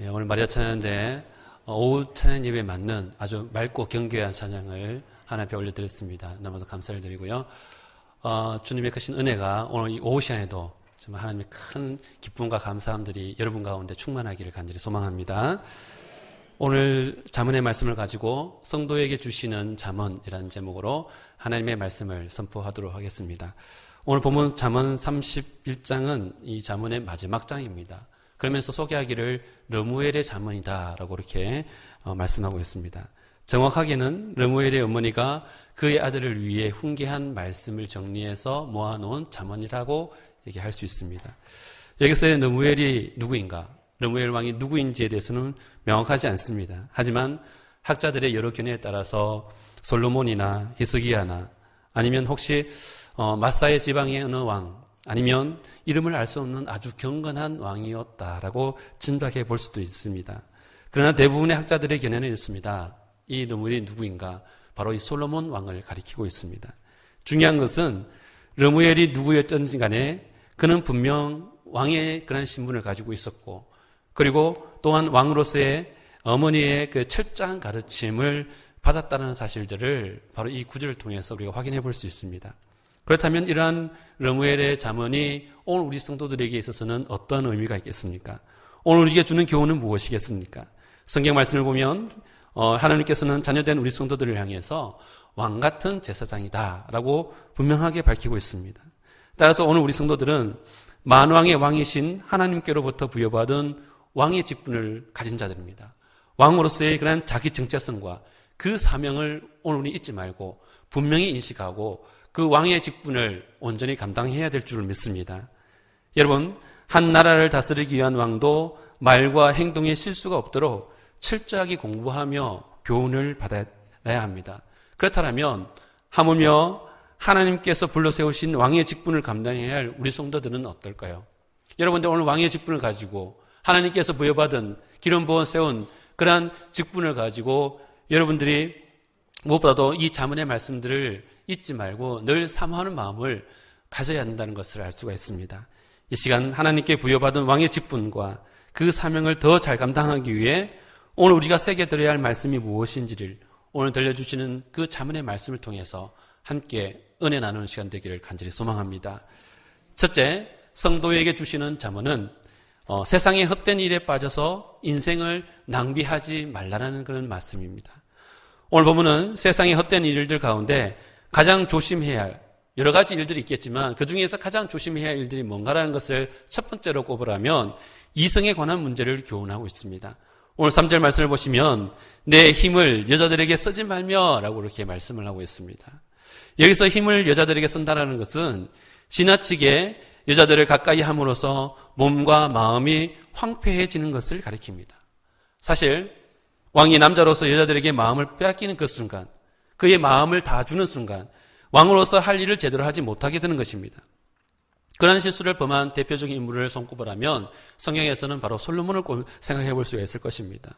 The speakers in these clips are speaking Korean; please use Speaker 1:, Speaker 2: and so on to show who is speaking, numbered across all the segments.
Speaker 1: 오늘 마리아 찬양대 오후 찬양 예배에 맞는 아주 맑고 경쾌한 찬양을 하나님 앞에 올려드렸습니다. 너무도 감사를 드리고요. 주님의 크신 은혜가 오늘 이 오후 시간에도 정말 하나님의 큰 기쁨과 감사함들이 여러분 가운데 충만하기를 간절히 소망합니다. 오늘 잠언의 말씀을 가지고 성도에게 주시는 잠언이라는 제목으로 하나님의 말씀을 선포하도록 하겠습니다. 오늘 본문 잠언 31장은 이 잠언의 마지막 장입니다. 그러면서 소개하기를 르무엘의 잠언이다라고 이렇게 말씀하고 있습니다. 정확하게는 르무엘의 어머니가 그의 아들을 위해 훈계한 말씀을 정리해서 모아놓은 잠언이라고 얘기할 수 있습니다. 여기서의 르무엘이 누구인가? 르무엘 왕이 누구인지에 대해서는 명확하지 않습니다. 하지만 학자들의 여러 견해에 따라서 솔로몬이나 히스기야나 아니면 혹시 마사의 지방의 어느 왕 아니면 이름을 알 수 없는 아주 경건한 왕이었다라고 짐작해 볼 수도 있습니다. 그러나 대부분의 학자들의 견해는 있습니다. 이 르무엘이 누구인가? 바로 이 솔로몬 왕을 가리키고 있습니다. 중요한 것은 르무엘이 누구였든지 간에 그는 분명 왕의 그런 신분을 가지고 있었고 그리고 또한 왕으로서의 어머니의 그 철저한 가르침을 받았다는 사실들을 바로 이 구절을 통해서 우리가 확인해 볼 수 있습니다. 그렇다면 이러한 르무엘의 잠언이 오늘 우리 성도들에게 있어서는 어떤 의미가 있겠습니까? 오늘 우리에게 주는 교훈은 무엇이겠습니까? 성경 말씀을 보면 하나님께서는 자녀된 우리 성도들을 향해서 왕같은 제사장이다라고 분명하게 밝히고 있습니다. 따라서 오늘 우리 성도들은 만왕의 왕이신 하나님께로부터 부여받은 왕의 직분을 가진 자들입니다. 왕으로서의 그런 자기 정체성과 그 사명을 오늘 우리 잊지 말고 분명히 인식하고 그 왕의 직분을 온전히 감당해야 될 줄을 믿습니다. 여러분, 한 나라를 다스리기 위한 왕도 말과 행동에 실수가 없도록 철저하게 공부하며 교훈을 받아야 합니다. 그렇다면 하물며 하나님께서 불러세우신 왕의 직분을 감당해야 할 우리 성도들은 어떨까요? 여러분들 오늘 왕의 직분을 가지고 하나님께서 부여받은 기름 부어 세운 그러한 직분을 가지고 여러분들이 무엇보다도 이 잠언의 말씀들을 잊지 말고 늘 사모하는 마음을 가져야 한다는 것을 알 수가 있습니다. 이 시간 하나님께 부여받은 왕의 직분과 그 사명을 더 잘 감당하기 위해 오늘 우리가 새겨들어야 할 말씀이 무엇인지를 오늘 들려주시는 그 잠언의 말씀을 통해서 함께 은혜 나누는 시간 되기를 간절히 소망합니다. 첫째, 성도에게 주시는 잠언은 세상의 헛된 일에 빠져서 인생을 낭비하지 말라는 그런 말씀입니다. 오늘 보면은 세상의 헛된 일들 가운데 가장 조심해야 할 여러 가지 일들이 있겠지만 그 중에서 가장 조심해야 할 일들이 뭔가라는 것을 첫 번째로 꼽으라면 이성에 관한 문제를 교훈하고 있습니다. 오늘 3절 말씀을 보시면 내 힘을 여자들에게 쓰지 말며 라고 이렇게 말씀을 하고 있습니다. 여기서 힘을 여자들에게 쓴다는 것은 지나치게 여자들을 가까이 함으로써 몸과 마음이 황폐해지는 것을 가리킵니다. 사실 왕이 남자로서 여자들에게 마음을 빼앗기는 그 순간 그의 마음을 다 주는 순간 왕으로서 할 일을 제대로 하지 못하게 되는 것입니다. 그러한 실수를 범한 대표적인 인물을 손꼽으라면 성경에서는 바로 솔로몬을 생각해 볼 수가 있을 것입니다.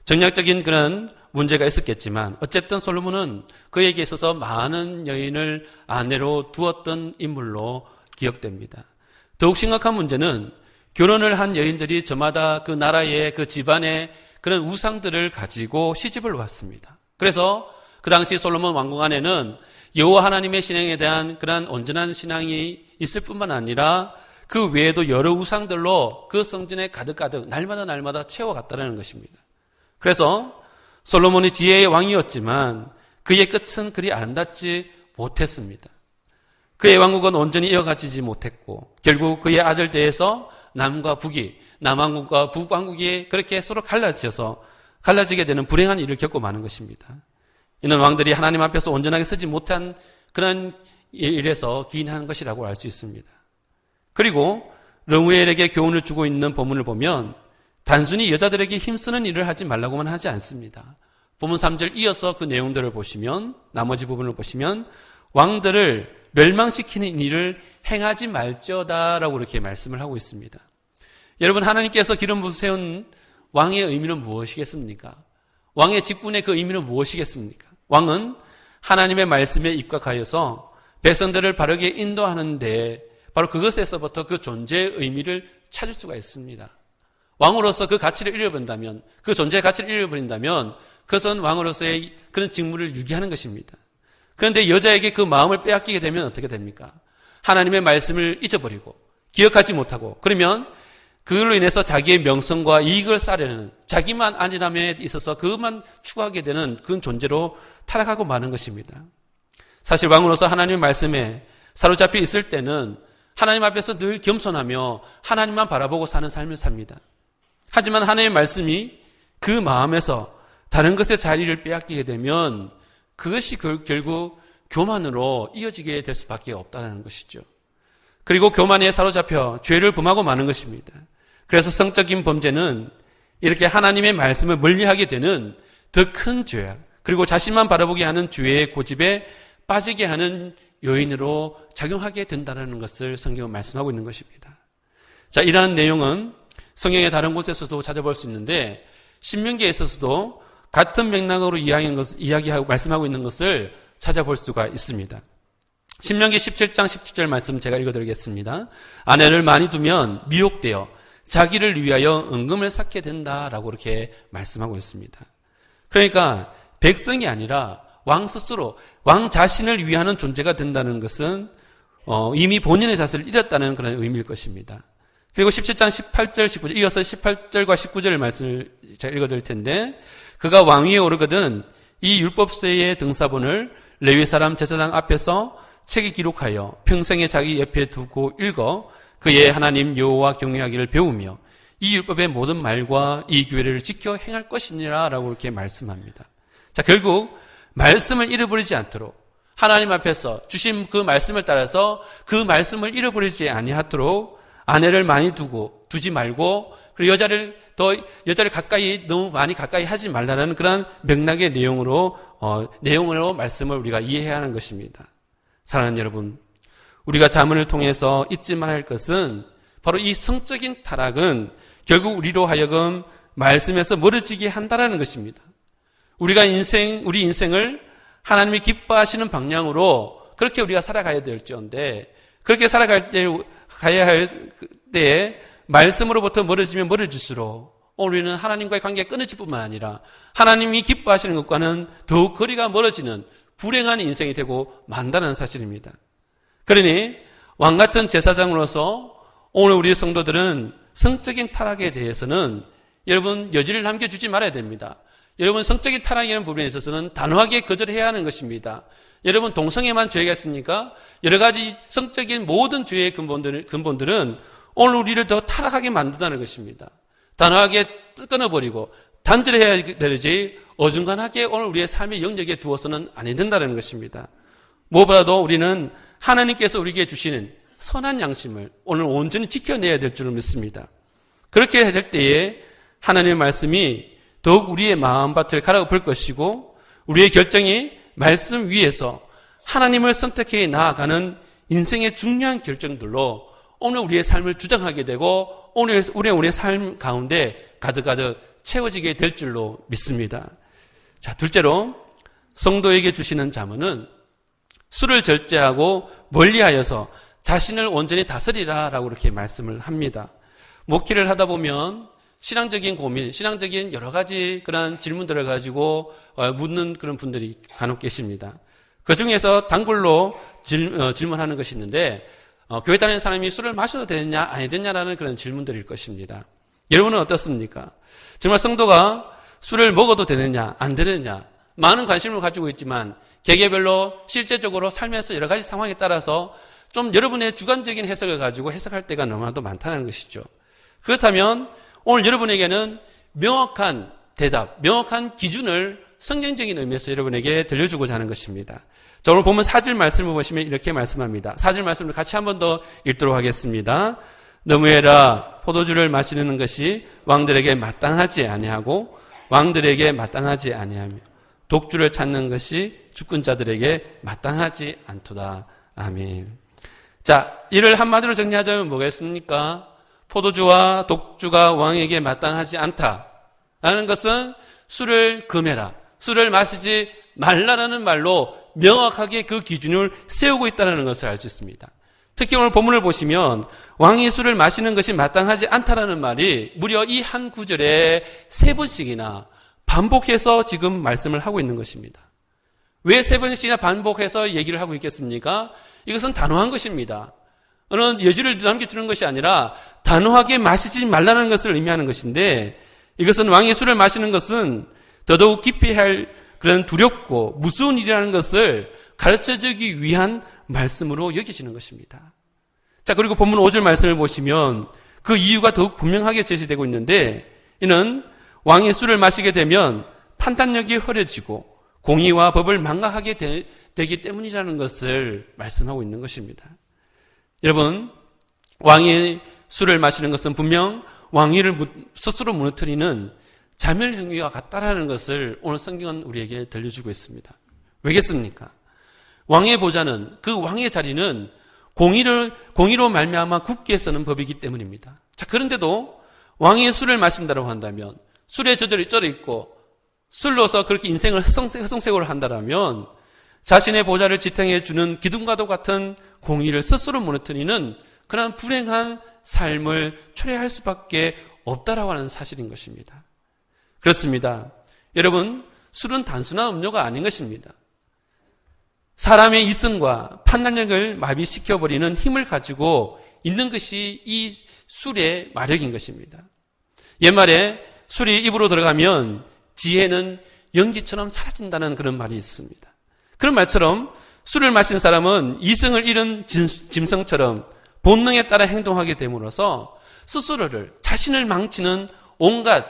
Speaker 1: 정략적인 그런 문제가 있었겠지만 어쨌든 솔로몬은 그에게 있어서 많은 여인을 아내로 두었던 인물로 기억됩니다. 더욱 심각한 문제는 결혼을 한 여인들이 저마다 그 나라의 그 집안의 그런 우상들을 가지고 시집을 왔습니다. 그래서 그 당시 솔로몬 왕궁 안에는 여호와 하나님의 신앙에 대한 그런 온전한 신앙이 있을 뿐만 아니라 그 외에도 여러 우상들로 그 성전에 가득가득 날마다 채워갔다는 것입니다. 그래서 솔로몬이 지혜의 왕이었지만 그의 끝은 그리 아름답지 못했습니다. 그의 왕국은 온전히 이어가지지 못했고 결국 그의 아들 때에서 남과 북이 남왕국과 북왕국이 그렇게 서로 갈라지게 되는 불행한 일을 겪고 마는 것입니다. 이는 왕들이 하나님 앞에서 온전하게 서지 못한 그런 일에서 기인한 것이라고 알 수 있습니다. 그리고 르무엘에게 교훈을 주고 있는 본문을 보면 단순히 여자들에게 힘쓰는 일을 하지 말라고만 하지 않습니다. 본문 3절 이어서 그 내용들을 보시면 나머지 부분을 보시면 왕들을 멸망시키는 일을 행하지 말지어다라고 이렇게 말씀을 하고 있습니다. 여러분 하나님께서 기름 부어 세운 왕의 의미는 무엇이겠습니까? 왕의 직분의 그 의미는 무엇이겠습니까? 왕은 하나님의 말씀에 입각하여서 백성들을 바르게 인도하는데 바로 그것에서부터 그 존재의 의미를 찾을 수가 있습니다. 왕으로서 그 가치를 잃어버린다면, 그 존재의 가치를 잃어버린다면 그것은 왕으로서의 그런 직무를 유기하는 것입니다. 그런데 여자에게 그 마음을 빼앗기게 되면 어떻게 됩니까? 하나님의 말씀을 잊어버리고 기억하지 못하고, 그러면 그걸로 인해서 자기의 명성과 이익을 쌓으려는, 자기만 안일함에 있어서 그것만 추구하게 되는 그런 존재로 타락하고 마는 것입니다. 사실 왕으로서 하나님의 말씀에 사로잡혀 있을 때는 하나님 앞에서 늘 겸손하며 하나님만 바라보고 사는 삶을 삽니다. 하지만 하나님의 말씀이 그 마음에서 다른 것의 자리를 빼앗기게 되면 그것이 결국 교만으로 이어지게 될 수밖에 없다는 것이죠. 그리고 교만에 사로잡혀 죄를 범하고 마는 것입니다. 그래서 성적인 범죄는 이렇게 하나님의 말씀을 멀리하게 되는 더 큰 죄악, 그리고 자신만 바라보게 하는 죄의 고집에 빠지게 하는 요인으로 작용하게 된다는 것을 성경은 말씀하고 있는 것입니다. 자, 이러한 내용은 성경의 다른 곳에서도 찾아볼 수 있는데 신명기에 있어서도 같은 맥락으로 이야기하고 말씀하고 있는 것을 찾아볼 수가 있습니다. 신명기 17장 17절 말씀 제가 읽어드리겠습니다. 아내를 많이 두면 미혹되어 자기를 위하여 은금을 쌓게 된다라고 이렇게 말씀하고 있습니다. 그러니까 백성이 아니라 왕 스스로, 왕 자신을 위하는 존재가 된다는 것은 이미 본인의 자세를 잃었다는 그런 의미일 것입니다. 그리고 17장 18절, 19절, 이어서 18절과 19절 말씀을 제가 읽어드릴 텐데, 그가 왕위에 오르거든 이 율법서의 등사본을 레위 사람 제사장 앞에서 책에 기록하여 평생에 자기 옆에 두고 읽어 그의 하나님 여호와 경외하기를 배우며 이 율법의 모든 말과 이 규례를 지켜 행할 것이니라 라고 이렇게 말씀합니다. 자, 결국 말씀을 잃어버리지 않도록, 하나님 앞에서 주신 그 말씀을 따라서 그 말씀을 잃어버리지 아니하도록 아내를 많이 두지 말고, 그리고 여자를 가까이, 너무 많이 가까이 하지 말라는 그런 맥락의 내용으로 말씀을 우리가 이해해야 하는 것입니다. 사랑하는 여러분, 우리가 자문을 통해서 잊지 말아야 할 것은 바로 이 성적인 타락은 결국 우리로 하여금 말씀에서 멀어지게 한다는 것입니다. 우리 인생을 하나님이 기뻐하시는 방향으로 그렇게 우리가 살아가야 될지언데, 그렇게 가야 할 때에 말씀으로부터 멀어지면 멀어질수록 우리는 하나님과의 관계가 끊어질 뿐만 아니라 하나님이 기뻐하시는 것과는 더욱 거리가 멀어지는 불행한 인생이 되고 만다는 사실입니다. 그러니 왕 같은 제사장으로서 오늘 우리 성도들은 성적인 타락에 대해서는 여러분 여지를 남겨주지 말아야 됩니다. 여러분 성적인 타락이라는 부분에 있어서는 단호하게 거절해야 하는 것입니다. 여러분 동성애만 죄가 있습니까? 여러 가지 성적인 모든 죄의 근본들은 오늘 우리를 더 타락하게 만든다는 것입니다. 단호하게 끊어버리고 단절해야 되지 어중간하게 오늘 우리의 삶의 영역에 두어서는 안 된다는 것입니다. 무엇보다도 우리는 하나님께서 우리에게 주시는 선한 양심을 오늘 온전히 지켜내야 될 줄을 믿습니다. 그렇게 될 때에 하나님의 말씀이 더욱 우리의 마음밭을 갈아엎을 것이고 우리의 결정이 말씀 위에서 하나님을 선택해 나아가는 인생의 중요한 결정들로 오늘 우리의 삶을 주장하게 되고 오늘 우리의 삶 가운데 가득가득 채워지게 될 줄로 믿습니다. 자, 둘째로 성도에게 주시는 자문은 술을 절제하고 멀리하여서 자신을 온전히 다스리라 라고 이렇게 말씀을 합니다. 목회를 하다 보면 신앙적인 고민, 신앙적인 여러 가지 그런 질문들을 가지고 묻는 그런 분들이 간혹 계십니다. 그 중에서 단골로 질문하는 것이 있는데 교회 다니는 사람이 술을 마셔도 되느냐 아니 되느냐라는 그런 질문들일 것입니다. 여러분은 어떻습니까? 정말 성도가 술을 먹어도 되느냐 안 되느냐 많은 관심을 가지고 있지만 개개별로 실제적으로 삶에서 여러 가지 상황에 따라서 좀 여러분의 주관적인 해석을 가지고 해석할 때가 너무나도 많다는 것이죠. 그렇다면 오늘 여러분에게는 명확한 대답, 명확한 기준을 성경적인 의미에서 여러분에게 들려주고자 하는 것입니다. 자, 오늘 보면 4절 말씀을 보시면 이렇게 말씀합니다. 4절 말씀을 같이 한 번 더 읽도록 하겠습니다. 너무해라 포도주를 마시는 것이 왕들에게 마땅하지 아니하고 왕들에게 마땅하지 아니하며 독주를 찾는 것이 주권자들에게 마땅하지 않도다. 아멘. 자, 이를 한마디로 정리하자면 뭐겠습니까? 포도주와 독주가 왕에게 마땅하지 않다라는 것은 술을 금해라, 술을 마시지 말라라는 말로 명확하게 그 기준을 세우고 있다는 것을 알 수 있습니다. 특히 오늘 본문을 보시면 왕이 술을 마시는 것이 마땅하지 않다라는 말이 무려 이 한 구절에 3번씩이나 반복해서 지금 말씀을 하고 있는 것입니다. 왜 3번씩이나 반복해서 얘기를 하고 있겠습니까? 이것은 단호한 것입니다. 어느 여지를 남겨두는 것이 아니라 단호하게 마시지 말라는 것을 의미하는 것인데, 이것은 왕이 술을 마시는 것은 더더욱 깊이 할 그런 두렵고 무서운 일이라는 것을 가르쳐주기 위한 말씀으로 여겨지는 것입니다. 자, 그리고 본문 5절 말씀을 보시면 그 이유가 더욱 분명하게 제시되고 있는데, 이는 왕이 술을 마시게 되면 판단력이 흐려지고 공의와 법을 망각하게 되기 때문이라는 것을 말씀하고 있는 것입니다. 여러분, 왕이 술을 마시는 것은 분명 왕위를 스스로 무너뜨리는 자멸 행위와 같다라는 것을 오늘 성경은 우리에게 들려주고 있습니다. 왜겠습니까? 왕의 보좌는, 그 왕의 자리는 공의로 말미암아 굳게 서는 법이기 때문입니다. 자, 그런데도 왕이 술을 마신다고 한다면, 술에 젖어 있고 술로서 그렇게 인생을 허송세월을 한다면 자신의 보좌를 지탱해 주는 기둥과도 같은 공의를 스스로 무너뜨리는 그런 불행한 삶을 초래할 수밖에 없다라고 하는 사실인 것입니다. 그렇습니다. 여러분, 술은 단순한 음료가 아닌 것입니다. 사람의 이성과 판단력을 마비시켜버리는 힘을 가지고 있는 것이 이 술의 마력인 것입니다. 옛말에 술이 입으로 들어가면 지혜는 연기처럼 사라진다는 그런 말이 있습니다. 그런 말처럼 술을 마신 사람은 이성을 잃은 짐승처럼 본능에 따라 행동하게 됨으로써 스스로를, 자신을 망치는 온갖,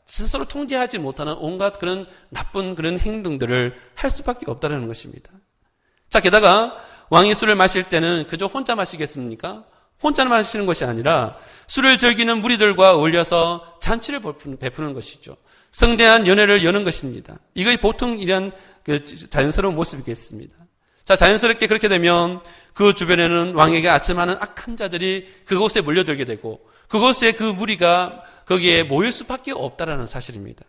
Speaker 1: 스스로 통제하지 못하는 온갖 그런 나쁜 그런 행동들을 할 수밖에 없다는 것입니다. 자, 게다가 왕이 술을 마실 때는 그저 혼자 마시겠습니까? 혼자 마시는 것이 아니라 술을 즐기는 무리들과 어울려서 잔치를 베푸는 것이죠. 성대한 연회를 여는 것입니다. 이것이 보통 이런 자연스러운 모습이겠습니다. 자, 자연스럽게 그렇게 되면 그 주변에는 왕에게 아첨하는 악한 자들이 그곳에 몰려들게 되고 그곳에 그 무리가 거기에 모일 수밖에 없다라는 사실입니다.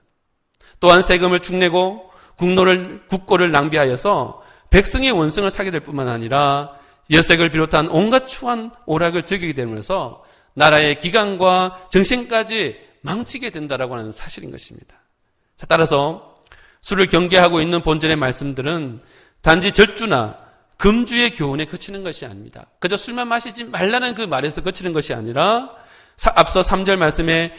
Speaker 1: 또한 세금을 축내고 국고를 낭비하여서 백성의 원성을 사게 될 뿐만 아니라 여색을 비롯한 온갖 추한 오락을 즐기게 되면서 나라의 기강과 정신까지 망치게 된다라고 하는 사실인 것입니다. 자, 따라서 술을 경계하고 있는 본전의 말씀들은 단지 절주나 금주의 교훈에 그치는 것이 아닙니다. 그저 술만 마시지 말라는 그 말에서 그치는 것이 아니라 앞서 3절 말씀에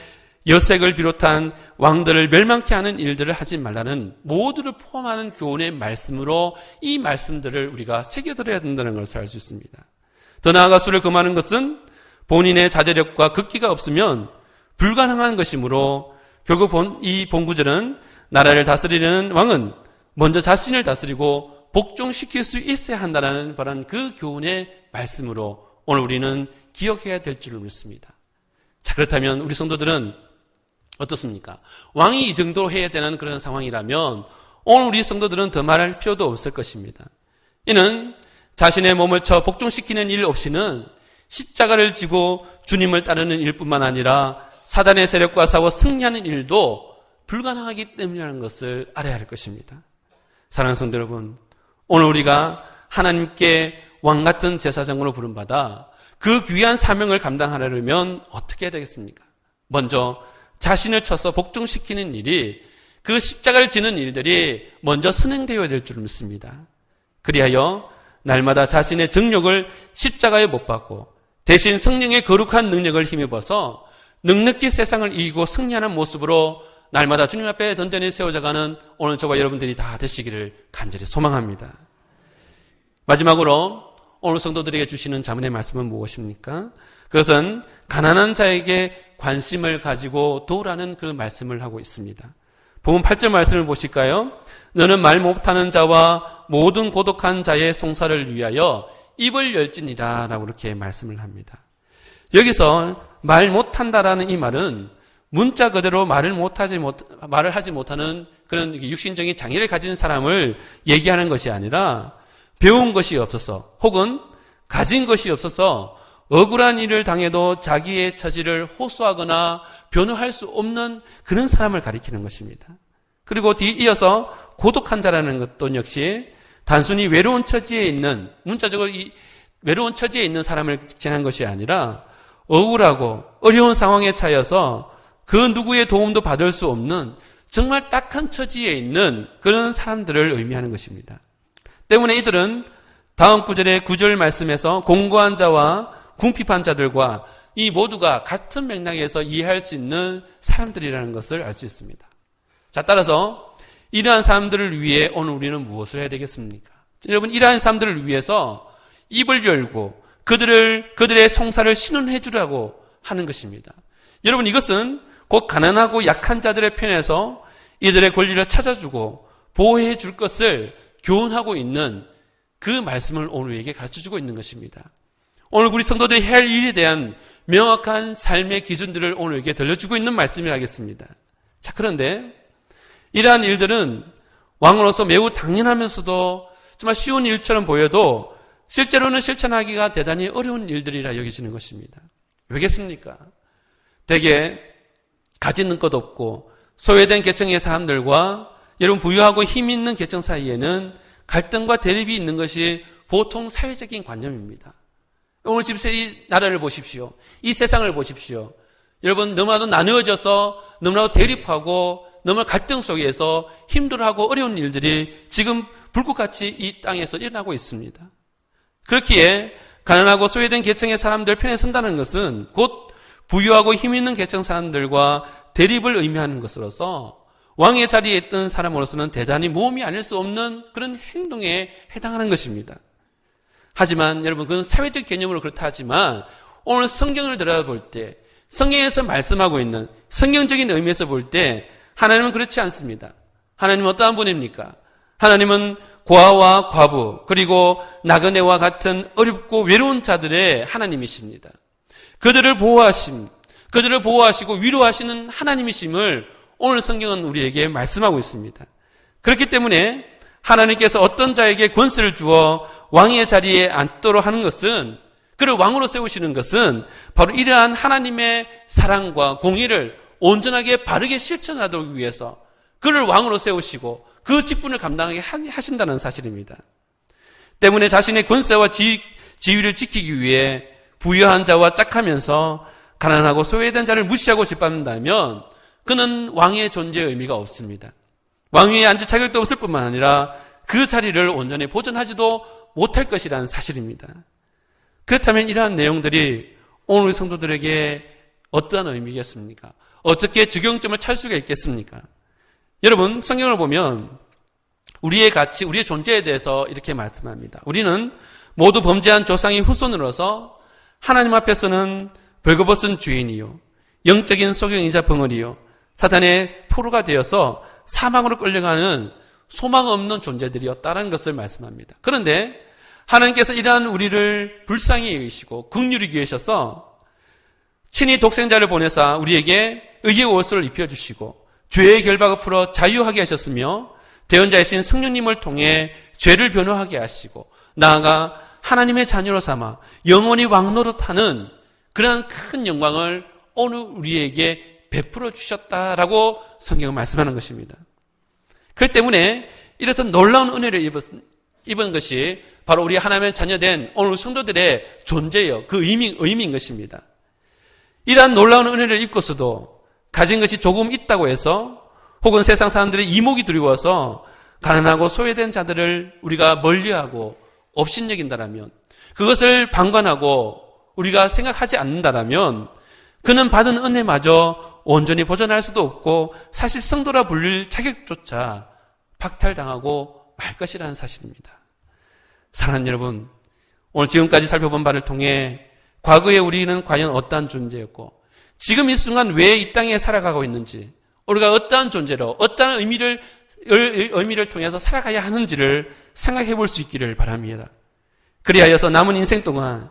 Speaker 1: 여색을 비롯한 왕들을 멸망케 하는 일들을 하지 말라는 모두를 포함하는 교훈의 말씀으로 이 말씀들을 우리가 새겨들어야 된다는 것을 알 수 있습니다. 더 나아가 술을 금하는 것은 본인의 자제력과 극기가 없으면 불가능한 것이므로 결국 이 본구절은 나라를 다스리려는 왕은 먼저 자신을 다스리고 복종시킬 수 있어야 한다는 바란 그 교훈의 말씀으로 오늘 우리는 기억해야 될 줄을 믿습니다. 자, 그렇다면 우리 성도들은 어떻습니까? 왕이 이 정도로 해야 되는 그런 상황이라면 오늘 우리 성도들은 더 말할 필요도 없을 것입니다. 이는 자신의 몸을 쳐 복종시키는 일 없이는 십자가를 지고 주님을 따르는 일뿐만 아니라 사단의 세력과 싸워 승리하는 일도 불가능하기 때문이라는 것을 알아야 할 것입니다. 사랑하는 성도 여러분, 오늘 우리가 하나님께 왕같은 제사장으로 부름받아 그 귀한 사명을 감당하려면 어떻게 해야 되겠습니까? 먼저 자신을 쳐서 복종시키는 일이, 그 십자가를 지는 일들이 먼저 선행되어야 될 줄 믿습니다. 그리하여 날마다 자신의 정욕을 십자가에 못 박고 대신 성령의 거룩한 능력을 힘입어서 넉넉히 세상을 이기고 승리하는 모습으로 날마다 주님 앞에 던전히 세워져가는 오늘 저와 여러분들이 다 되시기를 간절히 소망합니다. 마지막으로 오늘 성도들에게 주시는 자문의 말씀은 무엇입니까? 그것은 가난한 자에게 관심을 가지고 도우라는 그 말씀을 하고 있습니다. 본문 8절 말씀을 보실까요? 너는 말 못하는 자와 모든 고독한 자의 송사를 위하여 입을 열지니라 라고 이렇게 말씀을 합니다. 여기서 말 못한다라는 이 말은 문자 그대로 말을 하지 못하는 그런 육신적인 장애를 가진 사람을 얘기하는 것이 아니라 배운 것이 없어서 혹은 가진 것이 없어서 억울한 일을 당해도 자기의 처지를 호소하거나 변호할 수 없는 그런 사람을 가리키는 것입니다. 그리고 이어서 고독한 자라는 것도 역시 단순히 외로운 처지에 있는, 문자적으로 외로운 처지에 있는 사람을 지난 것이 아니라 억울하고 어려운 상황에 처해서 그 누구의 도움도 받을 수 없는 정말 딱한 처지에 있는 그런 사람들을 의미하는 것입니다. 때문에 이들은 다음 구절의 9절 말씀에서 공고한 자와 궁핍한 자들과 이 모두가 같은 맥락에서 이해할 수 있는 사람들이라는 것을 알 수 있습니다. 자, 따라서 이러한 사람들을 위해 오늘 우리는 무엇을 해야 되겠습니까? 여러분, 이러한 사람들을 위해서 입을 열고 그들의 송사를 신원해 주라고 하는 것입니다. 여러분, 이것은 곧 가난하고 약한 자들의 편에서 이들의 권리를 찾아주고 보호해 줄 것을 교훈하고 있는 그 말씀을 오늘 우리에게 가르쳐주고 있는 것입니다. 오늘 우리 성도들이 해야 할 일에 대한 명확한 삶의 기준들을 오늘 우리에게 들려주고 있는 말씀이라겠습니다. 자, 그런데 이러한 일들은 왕으로서 매우 당연하면서도 정말 쉬운 일처럼 보여도 실제로는 실천하기가 대단히 어려운 일들이라 여기시는 것입니다. 왜겠습니까? 대개 가지는 것 없고 소외된 계층의 사람들과 여러분 부유하고 힘 있는 계층 사이에는 갈등과 대립이 있는 것이 보통 사회적인 관념입니다. 오늘 집에서 이 나라를 보십시오. 이 세상을 보십시오. 여러분, 너무나도 나누어져서 너무나도 대립하고 너무나 갈등 속에서 힘들어하고 어려운 일들이 지금 불꽃같이 이 땅에서 일어나고 있습니다. 그렇기에 가난하고 소외된 계층의 사람들 편에 선다는 것은 곧 부유하고 힘 있는 계층 사람들과 대립을 의미하는 것으로서 왕의 자리에 있던 사람으로서는 대단히 모험이 아닐 수 없는 그런 행동에 해당하는 것입니다. 하지만 여러분, 그건 사회적 개념으로 그렇다 하지만 오늘 성경을 들여다볼 때 성경에서 말씀하고 있는 성경적인 의미에서 볼 때 하나님은 그렇지 않습니다. 하나님은 어떠한 분입니까? 하나님은 고아와 과부 그리고 나그네와 같은 어렵고 외로운 자들의 하나님이십니다. 그들을 보호하시고 위로하시는 하나님이심을 오늘 성경은 우리에게 말씀하고 있습니다. 그렇기 때문에 하나님께서 어떤 자에게 권세를 주어 왕의 자리에 앉도록 하는 것은, 그를 왕으로 세우시는 것은 바로 이러한 하나님의 사랑과 공의를 온전하게 바르게 실천하도록 위해서 그를 왕으로 세우시고 그 직분을 감당하게 하신다는 사실입니다. 때문에 자신의 권세와 지위를 지키기 위해 부유한 자와 짝하면서 가난하고 소외된 자를 무시하고 짓밟는다면 그는 왕의 존재의 의미가 없습니다. 왕위에 앉을 자격도 없을 뿐만 아니라 그 자리를 온전히 보존하지도 못할 것이라는 사실입니다. 그렇다면 이러한 내용들이 오늘 성도들에게 어떠한 의미겠습니까? 어떻게 적용점을 찾을 수가 있겠습니까? 여러분, 성경을 보면 우리의 가치, 우리의 존재에 대해서 이렇게 말씀합니다. 우리는 모두 범죄한 조상의 후손으로서 하나님 앞에서는 벌거벗은 죄인이요, 영적인 소경이자 벙어리요, 사탄의 포로가 되어서 사망으로 끌려가는 소망 없는 존재들이었다는 것을 말씀합니다. 그런데 하나님께서 이러한 우리를 불쌍히 여기시고 긍휼히 여기셔서 친히 독생자를 보내사 우리에게 의의 옷을 입혀주시고 죄의 결박을 풀어 자유하게 하셨으며 대언자이신 성령님을 통해 죄를 변호하게 하시고 나아가 하나님의 자녀로 삼아 영원히 왕노릇하는 그러한 큰 영광을 오늘 우리에게 베풀어 주셨다라고 성경은 말씀하는 것입니다. 그렇기 때문에 이렇듯 놀라운 은혜를 입은 것이 바로 우리 하나님의 자녀된 오늘 성도들의 존재요, 그 의미인 것입니다. 이러한 놀라운 은혜를 입고서도 가진 것이 조금 있다고 해서 혹은 세상 사람들의 이목이 두려워서 가난하고 소외된 자들을 우리가 멀리하고 업신여긴다라면, 그것을 방관하고 우리가 생각하지 않는다라면 그는 받은 은혜마저 온전히 보존할 수도 없고 사실 성도라 불릴 자격조차 박탈당하고 말 것이라는 사실입니다. 사랑하는 여러분, 오늘 지금까지 살펴본 바를 통해 과거에 우리는 과연 어떠한 존재였고 지금 이 순간 왜 이 땅에 살아가고 있는지, 우리가 어떠한 존재로 어떠한 의미를 통해서 살아가야 하는지를 생각해 볼 수 있기를 바랍니다. 그리하여서 남은 인생 동안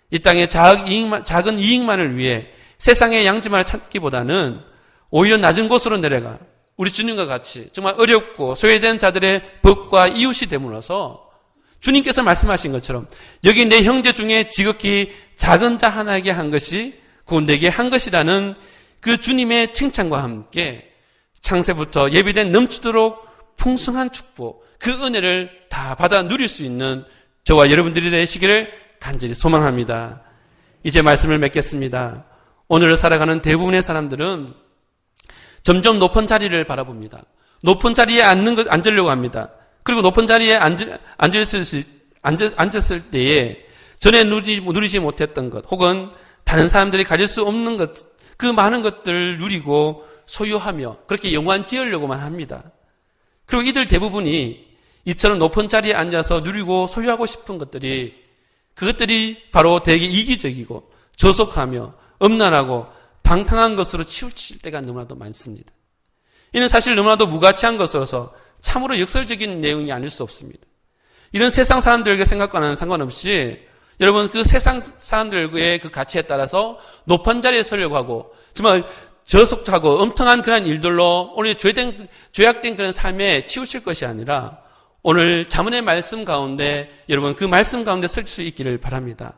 Speaker 1: 이 땅의 작은 이익만을 위해 세상의 양지만을 찾기보다는 오히려 낮은 곳으로 내려가 우리 주님과 같이 정말 어렵고 소외된 자들의 법과 이웃이 됨으로써 주님께서 말씀하신 것처럼 여기 내 형제 중에 지극히 작은 자 하나에게 한 것이 곧 내게 한 것이라는 그 주님의 칭찬과 함께 창세부터 예비된 넘치도록 풍성한 축복, 그 은혜를 다 받아 누릴 수 있는 저와 여러분들이 되시기를 간절히 소망합니다. 이제 말씀을 맺겠습니다. 오늘을 살아가는 대부분의 사람들은 점점 높은 자리를 바라봅니다. 높은 자리에 앉으려고 합니다. 그리고 높은 자리에 앉았을 때에 전에 누리지 못했던 것, 혹은 다른 사람들이 가질 수 없는 것, 그 많은 것들을 누리고 소유하며 그렇게 영광 지으려고만 합니다. 그리고 이들 대부분이 이처럼 높은 자리에 앉아서 누리고 소유하고 싶은 그것들이 바로 되게 이기적이고 저속하며 음란하고 방탕한 것으로 치우칠 때가 너무나도 많습니다. 이는 사실 너무나도 무가치한 것으로서 참으로 역설적인 내용이 아닐 수 없습니다. 이런 세상 사람들에게 생각과는 상관없이 여러분 그 세상 사람들의 그 가치에 따라서 높은 자리에 서려고 하고 정말 저속하고 엄청난 그런 일들로 오늘 죄악된 그런 삶에 치우칠 것이 아니라 오늘 자문의 말씀 가운데 여러분 그 말씀 가운데 설 수 있기를 바랍니다.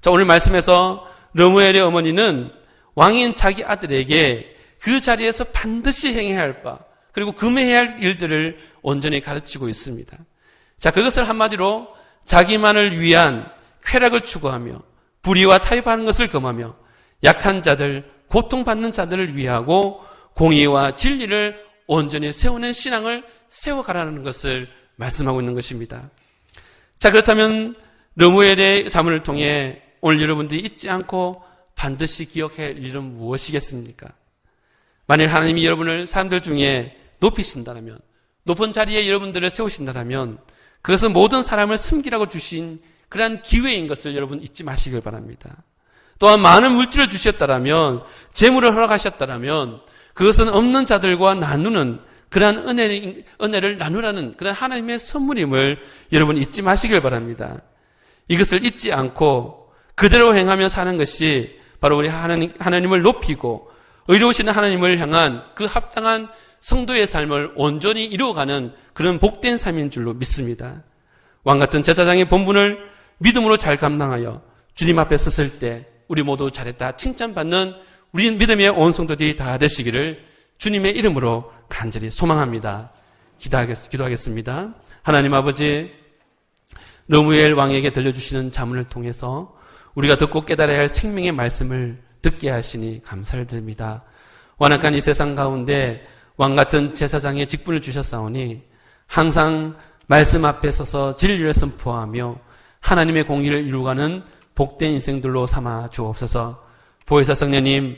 Speaker 1: 자, 오늘 말씀에서 르무엘의 어머니는 왕인 자기 아들에게 그 자리에서 반드시 행해야 할 바 그리고 금해야 할 일들을 온전히 가르치고 있습니다. 자, 그것을 한마디로 자기만을 위한 쾌락을 추구하며 불의와 타협하는 것을 금하며 약한 자들, 고통받는 자들을 위하고 공의와 진리를 온전히 세우는 신앙을 세워가라는 것을 말씀하고 있는 것입니다. 자, 그렇다면 르무엘의 자문을 통해 오늘 여러분들이 잊지 않고 반드시 기억해야 할 일은 무엇이겠습니까? 만일 하나님이 여러분을 사람들 중에 높이신다면, 높은 자리에 여러분들을 세우신다면 그것은 모든 사람을 섬기라고 주신 그러한 기회인 것을 여러분 잊지 마시길 바랍니다. 또한 많은 물질을 주셨다면, 재물을 허락하셨다면 그것은 없는 자들과 나누는 그러한 은혜를 나누라는 그런 하나님의 선물임을 여러분 잊지 마시길 바랍니다. 이것을 잊지 않고 그대로 행하며 사는 것이 바로 우리 하나님을 높이고 의로우신 하나님을 향한 그 합당한 성도의 삶을 온전히 이루어가는 그런 복된 삶인 줄로 믿습니다. 왕같은 제사장의 본분을 믿음으로 잘 감당하여 주님 앞에 섰을 때 우리 모두 잘했다 칭찬받는 우리 믿음의 온 성도들이 다 되시기를 주님의 이름으로 간절히 소망합니다. 기도하겠습니다. 하나님 아버지, 르무엘 왕에게 들려주시는 자문을 통해서 우리가 듣고 깨달아야 할 생명의 말씀을 듣게 하시니 감사를 드립니다. 완악한 이 세상 가운데 왕같은 제사장의 직분을 주셨사오니 항상 말씀 앞에 서서 진리를 선포하며 하나님의 공의를 이루어가는 복된 인생들로 삼아 주옵소서. 보혜사 성령님,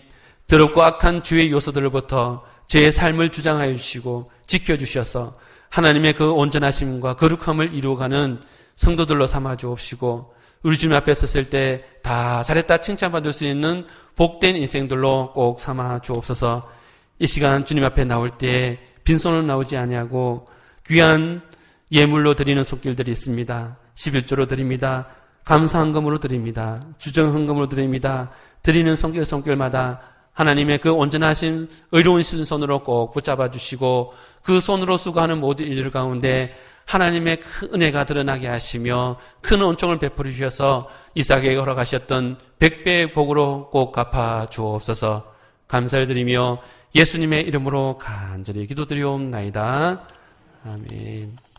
Speaker 1: 더럽고 악한 죄의 요소들로부터 제 삶을 주장하여 주시고 지켜주셔서 하나님의 그 온전하심과 거룩함을 이루어가는 성도들로 삼아 주옵시고 우리 주님 앞에 섰을 때 다 잘했다 칭찬받을 수 있는 복된 인생들로 꼭 삼아 주옵소서. 이 시간 주님 앞에 나올 때 빈손으로 나오지 아니하고 귀한 예물로 드리는 손길들이 있습니다. 11조로 드립니다. 감사헌금으로 드립니다. 주정헌금으로 드립니다. 드리는 손길마다 하나님의 그 온전하신 의로운 손으로 꼭 붙잡아 주시고 그 손으로 수고하는 모든 일들 가운데 하나님의 큰 은혜가 드러나게 하시며 큰 은총을 베풀어 주셔서 이삭에게 허락하셨던 100배의 복으로 꼭 갚아 주옵소서. 감사를 드리며 예수님의 이름으로 간절히 기도드리옵나이다. 아멘.